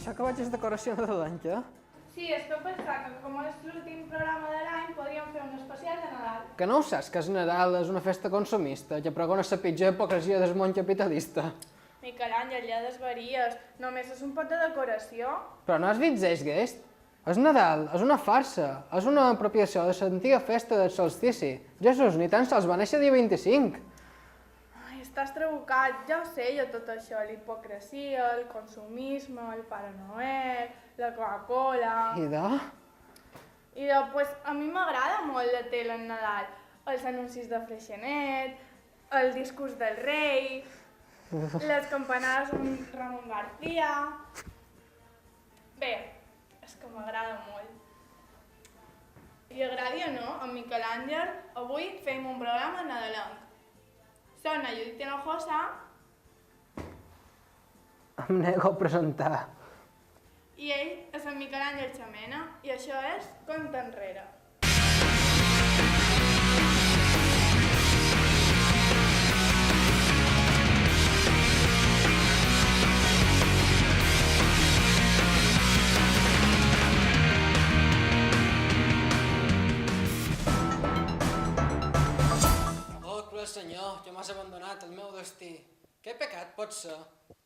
Això que vaig és decoració nadalenca? Sí, és que pensava que com és l'últim programa de l'any podríem fer un especial de Nadal. Que no ho saps, que és Nadal, és una festa consumista, que pregona la pitjor hipocresia del món capitalista. Miquel Àngel, ja desvaries, només és un pot de decoració. Però no has vist Zeitgeist? És Nadal, és una farsa, és una apropiació de l'antiga festa del solstici. Jesús, ni tan sols va néixer dia 25. Ai, estàs trabucat, ja ho sé jo tot això, la hipocresia, el consumisme, el Pare Noel, la Coca-Cola... I de? Pues, a mi m'agrada molt la tele en Nadal, els anuncis de Freixenet, el discurs del rei, les campanades amb Ramon García... Bé, és que m'agrada molt. I agradi o no, en Miquel Àngel, avui fem un programa nadalenc. Sona Judit Hinojosa. Em nego a presentar. I ell és en Miquel Àngel Xamena, i això és Compte Enrere. Oh, cruel senyor, que m'has abandonat el meu destí. Què pecat pot ser?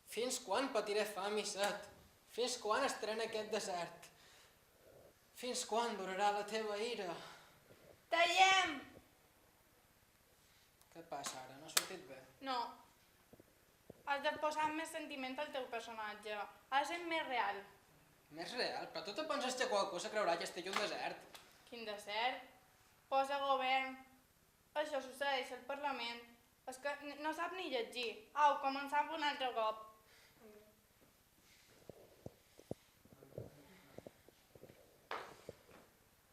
Fins quan patiré fam i set? Fins quan estaré en aquest desert? Fins quan durarà la teva ira? Tallem! Què passa ara? No ha sortit bé? No. Has de posar més sentiment al teu personatge. Ha de ser més real. Més real? Però tu te penses que qualcú se creurà que estic un desert? Quin desert? Posa govern. Això succeeix al Parlament. És que no sap ni llegir. Au, començam un altre cop.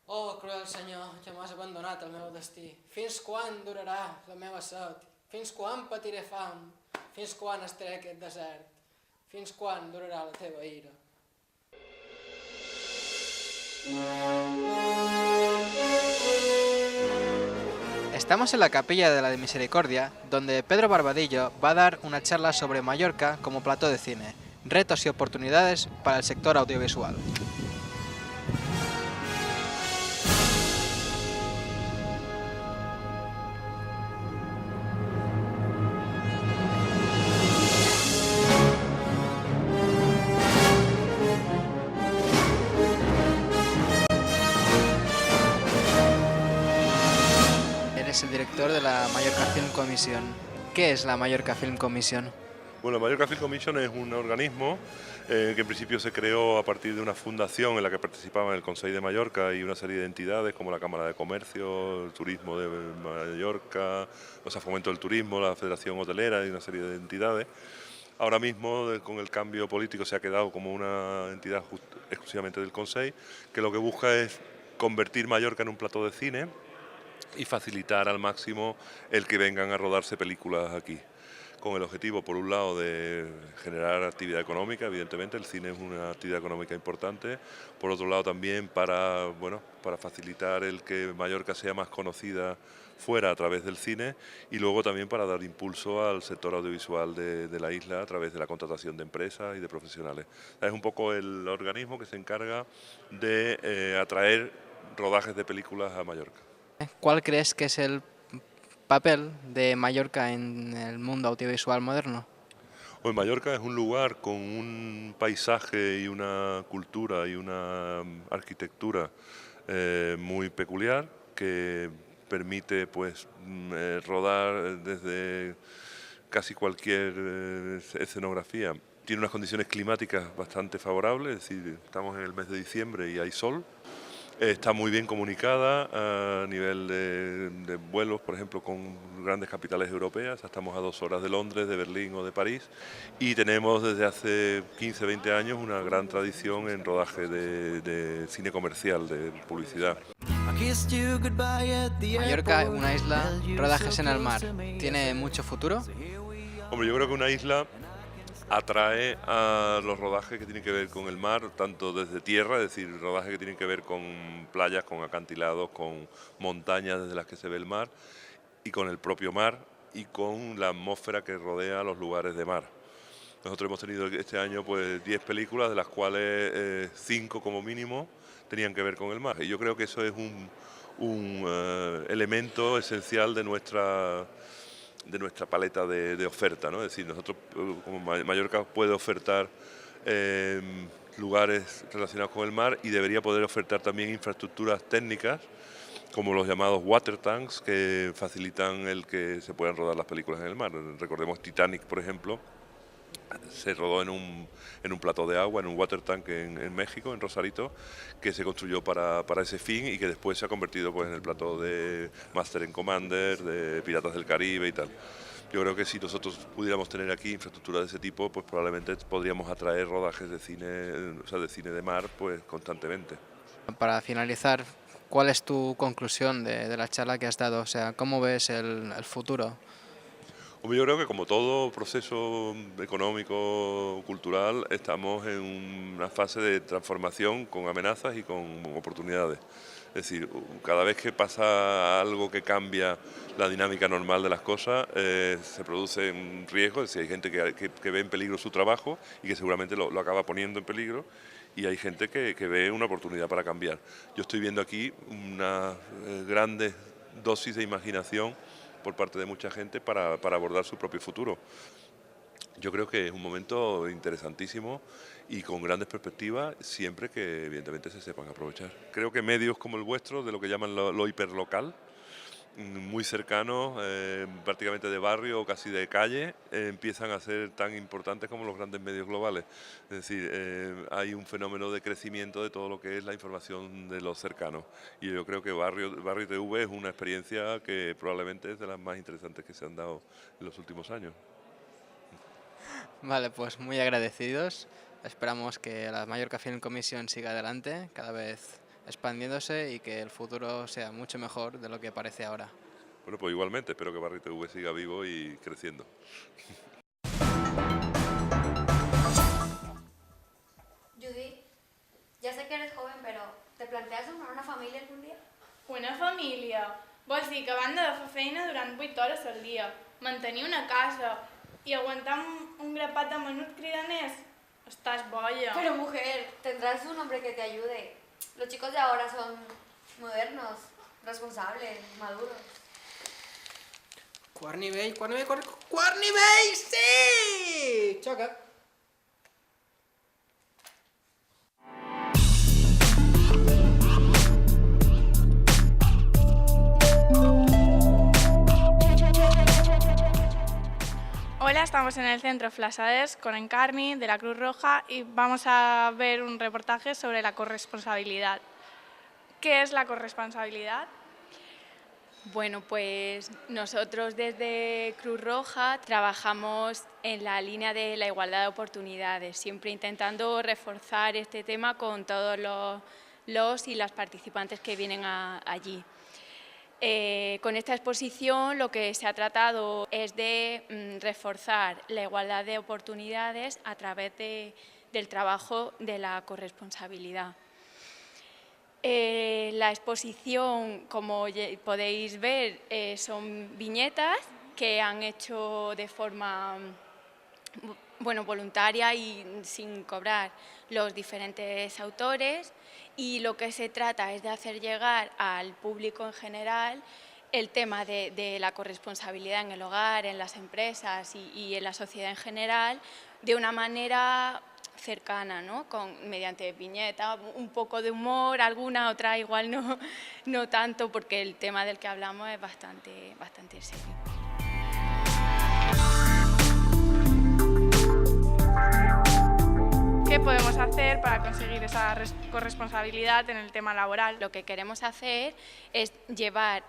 Oh, cruel senyor, que m'has abandonat el meu destí. Fins quan durarà la meva set? Fins quan patiré fam? Fins quan estaré aquest desert? Fins quan durarà la teva ira? Estamos en la Capilla de la Misericordia, donde Pedro Barbadillo va a dar una charla sobre Mallorca como plató de cine, retos y oportunidades para el sector audiovisual. Eres el director de la Mallorca Film Commission. ¿Qué es la Mallorca Film Commission? Bueno, la Mallorca Film Commission es un organismo que en principio se creó a partir de una fundación en la que participaban el Consell de Mallorca y una serie de entidades como la Cámara de Comercio, el Turismo de Mallorca, o sea, Fomento del Turismo, la Federación Hotelera y una serie de entidades. Ahora mismo, con el cambio político, se ha quedado como una entidad exclusivamente del Consell, que lo que busca es convertir Mallorca en un plató de cine y facilitar al máximo el que vengan a rodarse películas aquí, con el objetivo, por un lado, de generar actividad económica. Evidentemente el cine es una actividad económica importante, por otro lado también para facilitar el que Mallorca sea más conocida fuera a través del cine, y luego también para dar impulso al sector audiovisual de la isla a través de la contratación de empresas y de profesionales. Es un poco el organismo que se encarga de atraer rodajes de películas a Mallorca. ¿Cuál crees que es el papel de Mallorca en el mundo audiovisual moderno? Pues Mallorca es un lugar con un paisaje y una cultura y una arquitectura muy peculiar, que permite rodar desde casi cualquier escenografía. Tiene unas condiciones climáticas bastante favorables, es decir, estamos en el mes de diciembre y hay sol. Está muy bien comunicada a nivel de vuelos, por ejemplo, con grandes capitales europeas. Estamos a 2 horas de Londres, de Berlín o de París. Y tenemos desde hace 15, 20 años una gran tradición en rodaje de cine comercial, de publicidad. Mallorca, una isla, rodajes en el mar. ¿Tiene mucho futuro? Hombre, yo creo que una isla atrae a los rodajes que tienen que ver con el mar, tanto desde tierra, es decir, rodajes que tienen que ver con playas, con acantilados, con montañas desde las que se ve el mar, y con el propio mar y con la atmósfera que rodea los lugares de mar. Nosotros hemos tenido este año pues 10 películas, de las cuales 5 como mínimo tenían que ver con el mar. Y yo creo que eso es un elemento esencial de nuestra paleta de oferta, ¿no? Es decir, nosotros como Mallorca puede ofertar lugares relacionados con el mar y debería poder ofertar también infraestructuras técnicas como los llamados water tanks, que facilitan el que se puedan rodar las películas en el mar. Recordemos Titanic, por ejemplo, se rodó en un plató de agua, en un water tank en México, en Rosarito, que se construyó para ese fin y que después se ha convertido pues, en el plató de Master and Commander, de Piratas del Caribe y tal. Yo creo que si nosotros pudiéramos tener aquí infraestructura de ese tipo, pues probablemente podríamos atraer rodajes de cine, o sea, de cine de mar, pues constantemente. Para finalizar, ¿cuál es tu conclusión de la charla que has dado? O sea, ¿cómo ves el futuro? Hombre, yo creo que como todo proceso económico, cultural, estamos en una fase de transformación con amenazas y con oportunidades. Es decir, cada vez que pasa algo que cambia la dinámica normal de las cosas, se produce un riesgo. Es decir, hay gente que ve en peligro su trabajo y que seguramente lo acaba poniendo en peligro, y hay gente que ve una oportunidad para cambiar. Yo estoy viendo aquí una grande dosis de imaginación por parte de mucha gente para abordar su propio futuro. Yo creo que es un momento interesantísimo y con grandes perspectivas, siempre que evidentemente se sepan aprovechar. Creo que medios como el vuestro, de lo que llaman lo hiperlocal, muy cercanos, prácticamente de barrio o casi de calle, empiezan a ser tan importantes como los grandes medios globales. Es decir, hay un fenómeno de crecimiento de todo lo que es la información de los cercanos. Y yo creo que Barrio TV es una experiencia que probablemente es de las más interesantes que se han dado en los últimos años. Vale, pues muy agradecidos. Esperamos que la Mallorca Film Commission siga adelante, cada vez expandiéndose y que el futuro sea mucho mejor de lo que parece ahora. Bueno, pues igualmente, espero que Barrio TV siga vivo y creciendo. Judith, ya sé que eres joven, pero ¿te planteas formar una familia algún día? Una família? Vols dir que a banda de fer feina durant 8 hores al dia, mantenir una casa i aguantar un grapat de menuts cridaners? Estàs boja. Pero mujer, tendrás un hombre que te ayude. Los chicos de ahora son modernos, responsables, maduros. Quart nivell, sí! Xoca. Hola, estamos en el Centro Flasades con Encarni de la Cruz Roja y vamos a ver un reportaje sobre la corresponsabilidad. ¿Qué es la corresponsabilidad? Bueno, pues nosotros desde Cruz Roja trabajamos en la línea de la igualdad de oportunidades, siempre intentando reforzar este tema con todos los y las participantes que vienen allí. Con esta exposición lo que se ha tratado es de reforzar la igualdad de oportunidades a través del trabajo de la corresponsabilidad. La exposición, como podéis ver, son viñetas que han hecho de forma voluntaria y sin cobrar los diferentes autores, y lo que se trata es de hacer llegar al público en general el tema de la corresponsabilidad en el hogar, en las empresas y en la sociedad en general de una manera cercana, ¿no? Mediante viñeta, un poco de humor, alguna otra igual no tanto, porque el tema del que hablamos es bastante serio. ¿Qué podemos hacer para conseguir esa corresponsabilidad en el tema laboral? Lo que queremos hacer es llevar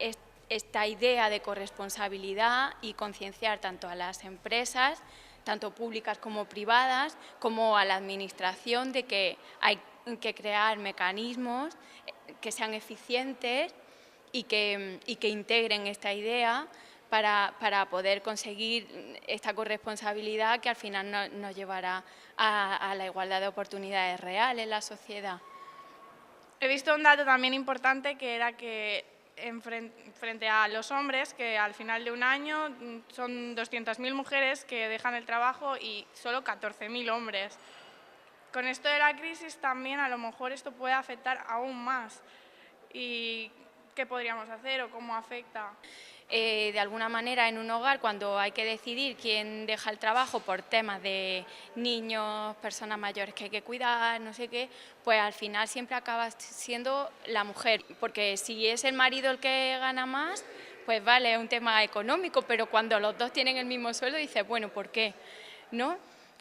esta idea de corresponsabilidad y concienciar tanto a las empresas, tanto públicas como privadas, como a la administración, de que hay que crear mecanismos que sean eficientes y que integren esta idea para poder conseguir esta corresponsabilidad que al final nos llevará a la igualdad de oportunidades real en la sociedad. He visto un dato también importante, que era que frente a los hombres, que al final de un año son 200.000 mujeres que dejan el trabajo y solo 14.000 hombres. Con esto de la crisis también a lo mejor esto puede afectar aún más. ¿Y qué podríamos hacer o cómo afecta? De alguna manera en un hogar, cuando hay que decidir quién deja el trabajo por temas de niños, personas mayores que hay que cuidar, no sé qué, pues al final siempre acaba siendo la mujer, porque si es el marido el que gana más, pues vale, es un tema económico, pero cuando los dos tienen el mismo sueldo dices, bueno, ¿por qué? ¿No?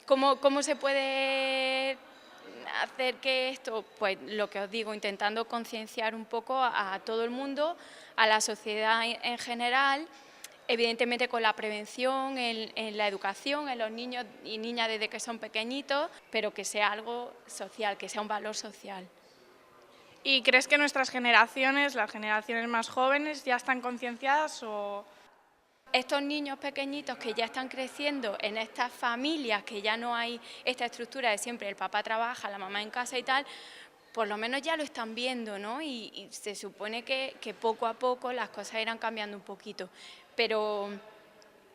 ¿Cómo se puede hacer que esto, pues lo que os digo, intentando concienciar un poco a todo el mundo, a la sociedad en general, evidentemente con la prevención, en la educación, en los niños y niñas desde que son pequeñitos, pero que sea algo social, que sea un valor social. ¿Y crees que nuestras generaciones, las generaciones más jóvenes, ya están concienciadas o...? Estos niños pequeñitos que ya están creciendo en estas familias, que ya no hay esta estructura de siempre el papá trabaja, la mamá en casa y tal, por lo menos ya lo están viendo, ¿no? Y se supone que poco a poco las cosas irán cambiando un poquito. Pero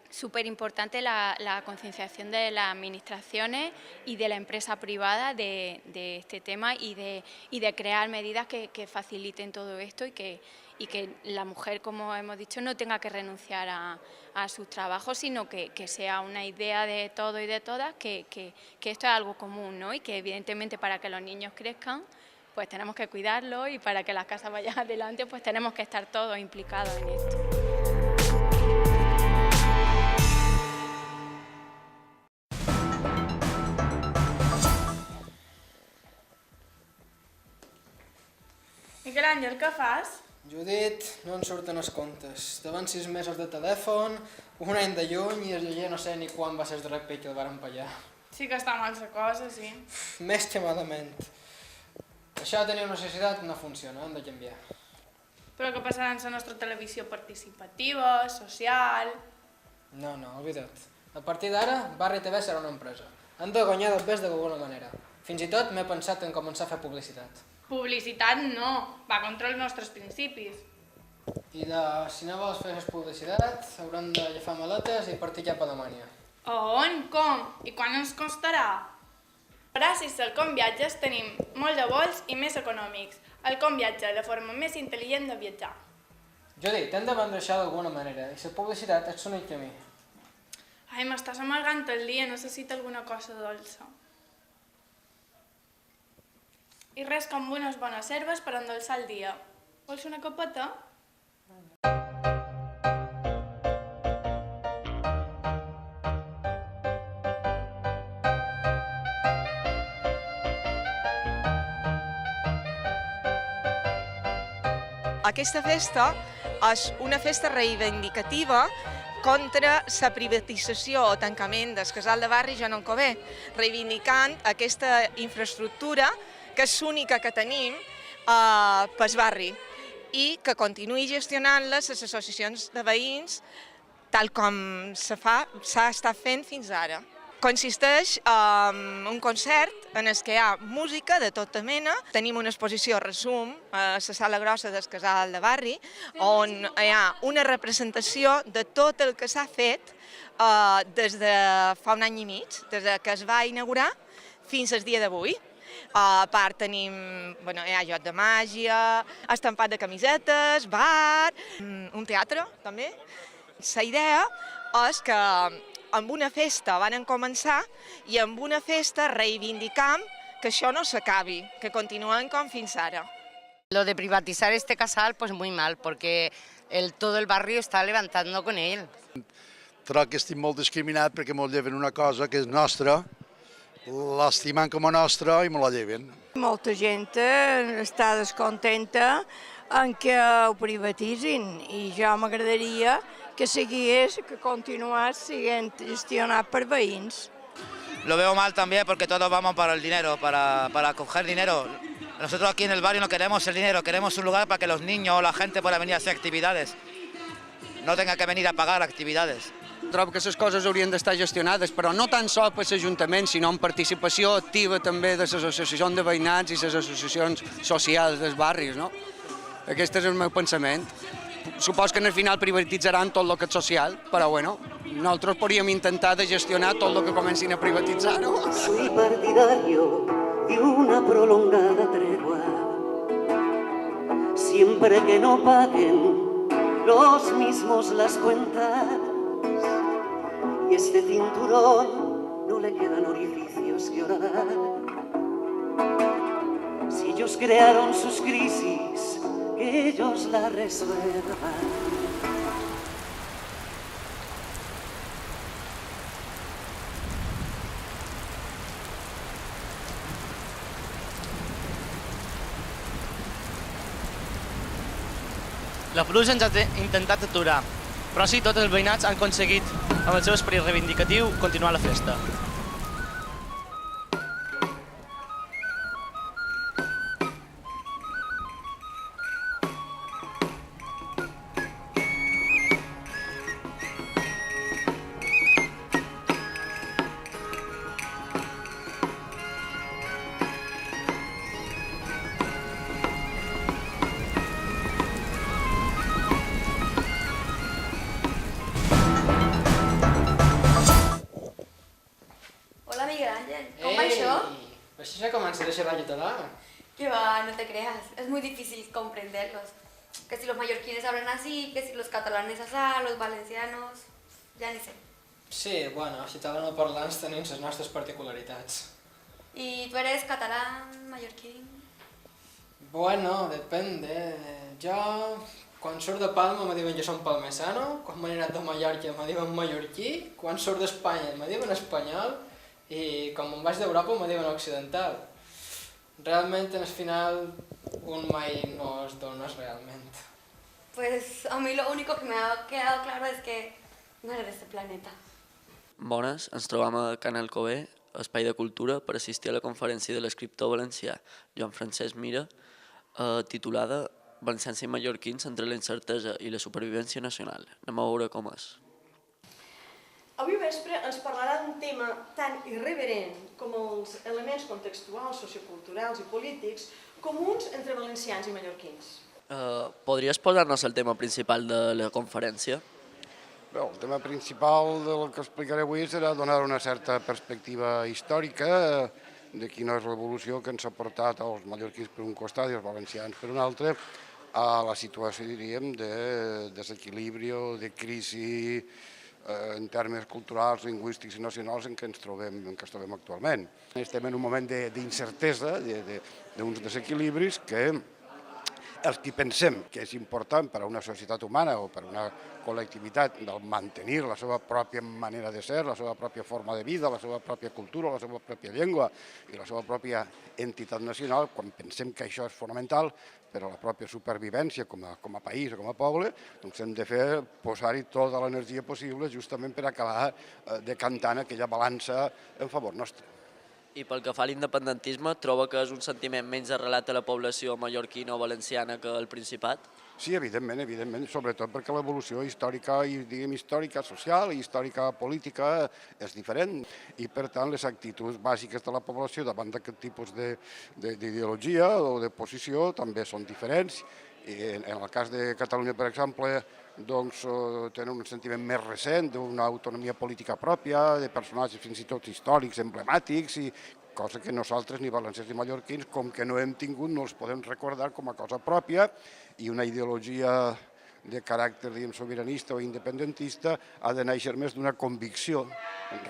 súper importante la concienciación de las administraciones y de la empresa privada de este tema y de crear medidas que faciliten todo esto y que la mujer, como hemos dicho, no tenga que renunciar a sus trabajos, sino que sea una idea de todos y de todas, que esto es algo común, ¿no? Y que evidentemente para que los niños crezcan, pues tenemos que cuidarlos, y para que las casas vayan adelante, pues tenemos que estar todos implicados en esto. Miquel Àngel, què fas? Judit, no en surten els comptes. Davant 6 mesos de telèfon, un any de lluny i jo no sé ni quan va ser el darrer pell que el varen pallar. Sí que està mal la cosa, sí. Més que malament. Això de tenir una societat no funciona, hem de canviar. Però què passarà amb la nostra televisió participativa, social... No, oblida't. A partir d'ara, Barri TV serà una empresa. Hem de guanyar del pes d'alguna manera. Fins i tot m'he pensat en començar a fer publicitat. Publicitat no, va contra els nostres principis. I si no vols fer publicitat, haurem d'agafar maletes i partir cap a Alemanya. On? Com? I quan ens costarà? Gràcies al Comviatges tenim molt de vols i més econòmics. El Comviatge, la forma més intel·ligent de viatjar. Judit, hem de vendre això d'alguna manera, i la publicitat és l'únic camí. Ai, m'estàs amargant el dia, necessito alguna cosa dolça. I res com unes bones herbes per endolçar el dia. Vols una copeta? Aquesta festa és una festa reivindicativa contra la privatització o tancament del casal de Barri Joan Alcover, reivindicant aquesta infraestructura que és l'única que tenim pel barri i que continuï gestionant-la les associacions de veïns tal com s'ha estat fent fins ara. Consisteix en un concert en el que hi ha música de tota mena. Tenim una exposició resum a la sala grossa del casal de Barri, on hi ha una representació de tot el que s'ha fet des de fa un any i mig, des que es va inaugurar fins al dia d'avui. A part tenim, hi ha joc de màgia, estampat de camisetes, bar, un teatre també. La idea és que amb una festa van començar i amb una festa reivindicam que això no s'acabi, que continuem com fins ara. Lo de privatizar este casal, pues muy mal, porque todo el barrio está levantando con él. Trobo que estic molt discriminat perquè m'ho lleven una cosa que és nostra, l'estimant com a nostra i me la lleven. Molta gent està descontenta en que ho privatitzin i jo m'agradaria que continués sent gestionat per veïns. Lo veo mal también porque todos vamos para el dinero, para coger dinero. Nosotros aquí en el barrio no queremos el dinero, queremos un lugar para que los niños o la gente pueda venir a hacer actividades. No tenga que venir a pagar actividades. Trobo que les coses haurien d'estar gestionades, però no tan sols per l'Ajuntament, sinó amb participació activa també de les associacions de veïnats i les associacions socials dels barris, no? Aquest és el meu pensament. Supos que al final privatitzaran tot el que és social, però bueno, nosaltres podríem intentar de gestionar tot el que comencin a privatitzar-ho. Soy partidario de una prolongada tregua, siempre que no paguen los mismos las cuentas y este cinturón no le quedan orificios que orar. Si ellos crearon sus crisis, que ellos la resuelvan. La pluja ens ha intentat aturar, però sí, tots els veïnats han aconseguit, amb el seu esperit reivindicatiu, continuar la festa. Hola, Miguel Ángel. ¿Cómo va eso? Pues eso comença a ser la catalana. Que va, no te creas. Es muy difícil comprenderlos. Que si los mallorquines hablan así, que si los catalanes así, los valencianos... Ya ni sé. Sí, bueno, els catalanoparlants tenim les nostres particularitats. ¿Y tú eres catalán, mallorquín? Bueno, depende. Jo, quan surt de Palma me diuen jo som palmesano, quan m'he anat de Mallorca me diuen mallorquí, quan surt d'Espanya me diuen espanyol i quan me'n vaig d'Europa me diuen occidental. Realment, al final, un mai no es dona realment. Pues a mí lo único que me ha quedado claro es que no eres de este planeta. Bones, ens trobam a Can Alcover, espai de cultura, per assistir a la conferència de l'escriptor valencià Joan Francesc Mira, titulada Valencians i mallorquins entre la incertesa i la supervivència nacional. Anem a veure com és. Avui vespre ens parlarà d'un tema tan irreverent com els elements contextuals, socioculturals i polítics comuns entre valencians i mallorquins. Podries posar-nos el tema principal de la conferència? Bé, el tema principal del que explicaré avui serà donar una certa perspectiva històrica de quina és l'evolució que ens ha portat els mallorquins per un costat i els valencians per un altre a la situació, diríem, de desequilibri, de crisi en termes culturals, lingüístics i nacionals en què ens trobem actualment. Estem en un moment d'incertesa, d'uns desequilibris que els que pensem que és important per a una societat humana o per a una col·lectivitat del mantenir la seva pròpia manera de ser, la seva pròpia forma de vida, la seva pròpia cultura, la seva pròpia llengua i la seva pròpia entitat nacional, quan pensem que això és fonamental per a la pròpia supervivència com a país o com a poble, doncs hem de posar-hi tota l'energia possible justament per acabar decantant aquella balança en favor nostre. I pel que fa a l'independentisme, troba que és un sentiment menys arrelat a la població mallorquina o valenciana que al Principat? Sí, evidentment, sobretot perquè l'evolució històrica, social i històrica política és diferent i, per tant, les actituds bàsiques de la població davant d'aquest tipus d'ideologia o de posició també són diferents. En el cas de Catalunya, per exemple, tenen un sentiment més recent d'una autonomia política pròpia, de personatges fins i tot històrics, emblemàtics, cosa que nosaltres, ni valencians ni mallorquins, com que no hem tingut, no els podem recordar com a cosa pròpia, i una ideologia de caràcter sobiranista o independentista ha de néixer més d'una convicció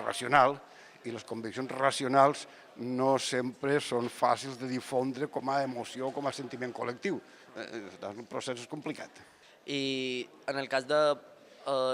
racional, i les conviccions racionals no sempre són fàcils de difondre com a emoció o com a sentiment col·lectiu. El procés és complicat. I en el cas de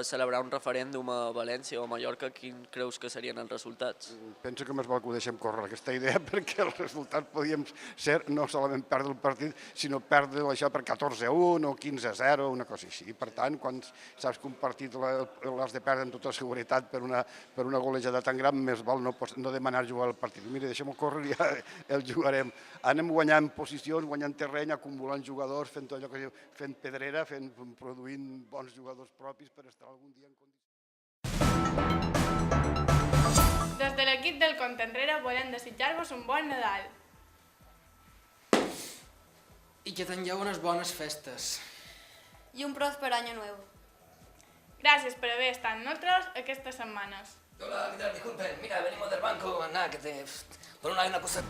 celebrar un referèndum a València o a Mallorca, quins creus que serien els resultats? Penso que més val que ho deixem córrer aquesta idea, perquè els resultats podien ser no solament perdre el partit, sinó perdre això per 14-1 o 15-0, una cosa així. Per tant, quan saps que un partit l'has de perdre amb tota seguretat per una golejada tan gran, més val no demanar jugar al partit. Mira, deixem-ho córrer i ja el jugarem. Anem guanyant posicions, guanyant terreny, acumulant jugadors, fent allò que diu, fent pedrera, produint bons jugadors propis per estar algun dia en condicions. Des de l'equip del Compte Enrere volem desitjar-vos un bon Nadal. I que tingueu unes bones festes. Y un próspero año nuevo. Gracias por haver estat amb nosaltres aquestes setmanes. Hola, ¿qué tal? Disculpen, mira, venimos del banco, nada, que te... por una cosa...